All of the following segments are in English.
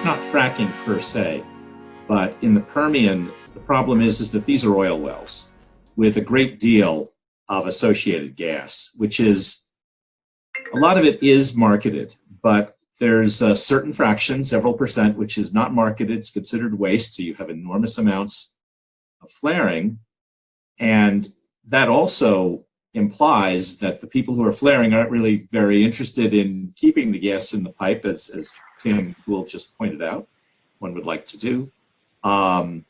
not fracking per se, but in the Permian, the problem is that these are oil wells with a great deal of associated gas, which is, a lot of it is marketed, but there's a certain fraction, several percent, which is not marketed. It's considered waste, so you have enormous amounts of flaring. And that also implies that the people who are flaring aren't really very interested in keeping the gas in the pipe, as Tim Gould just pointed out, one would like to do. There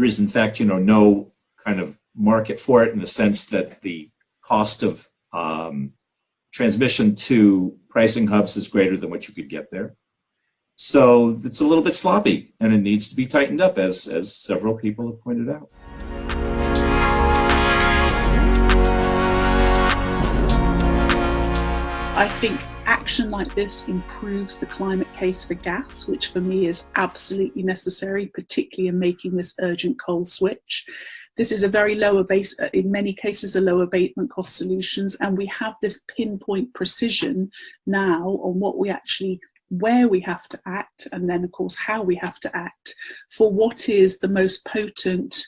is, in fact, no kind of market for it in the sense that the cost of transmission to pricing hubs is greater than what you could get there. So it's a little bit sloppy, and it needs to be tightened up, as several people have pointed out. I think action like this improves the climate case for gas, which for me is absolutely necessary, particularly in making this urgent coal switch. This is a very low in many cases, a low abatement cost solutions, and we have this pinpoint precision now on where we have to act, and then of course how we have to act for what is the most potent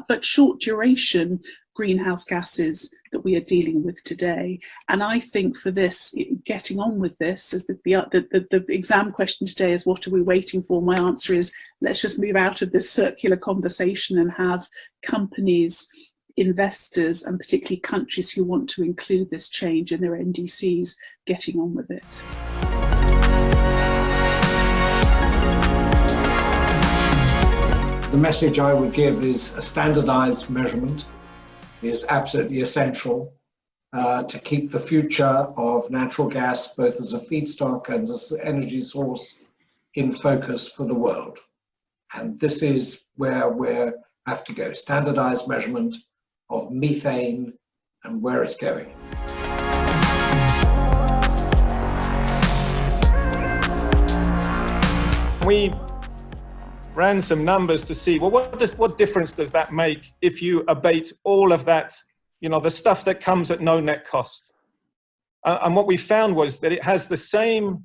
but short duration greenhouse gases that we are dealing with today. And I think for this, getting on with this, as the exam question today is, what are we waiting for? My answer is, let's just move out of this circular conversation and have companies, investors, and particularly countries who want to include this change in their NDCs getting on with it. The message I would give is a standardized measurement is absolutely essential to keep the future of natural gas, both as a feedstock and as an energy source, in focus for the world. And this is where we have to go, standardized measurement of methane and where it's going. We ran some numbers to see, well, what difference does that make if you abate all of that, the stuff that comes at no net cost? And what we found was that it has the same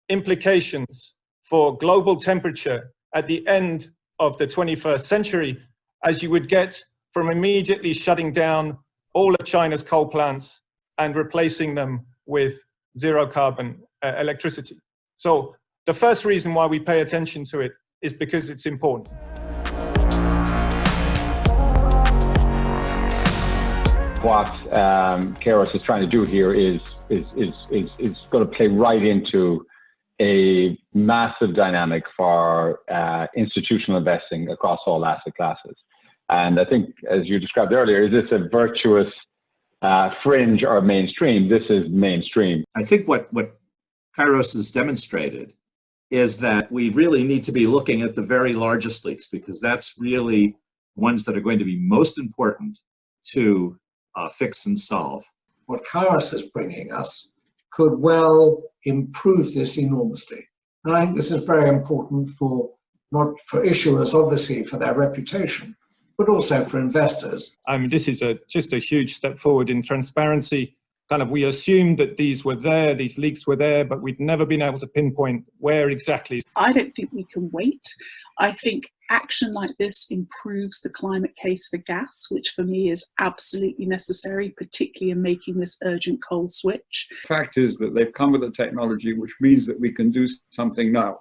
implications for global temperature at the end of the 21st century as you would get from immediately shutting down all of China's coal plants and replacing them with zero carbon electricity. So the first reason why we pay attention to it is because it's important. What Kayrros is trying to do here is going to play right into a massive dynamic for institutional investing across all asset classes. And I think, as you described earlier, is this a virtuous fringe or mainstream? This is mainstream. I think what Kayrros has demonstrated is that we really need to be looking at the very largest leaks, because that's really ones that are going to be most important to fix and solve. What Kayrros is bringing us could well improve this enormously. And I think this is very important not for issuers, obviously, for their reputation, but also for investors. I mean, this is just a huge step forward in transparency. We assumed that these leaks were there, but we'd never been able to pinpoint where exactly. I don't think we can wait. I think action like this improves the climate case for gas, which for me is absolutely necessary, particularly in making this urgent coal switch. The fact is that they've come with a technology which means that we can do something now.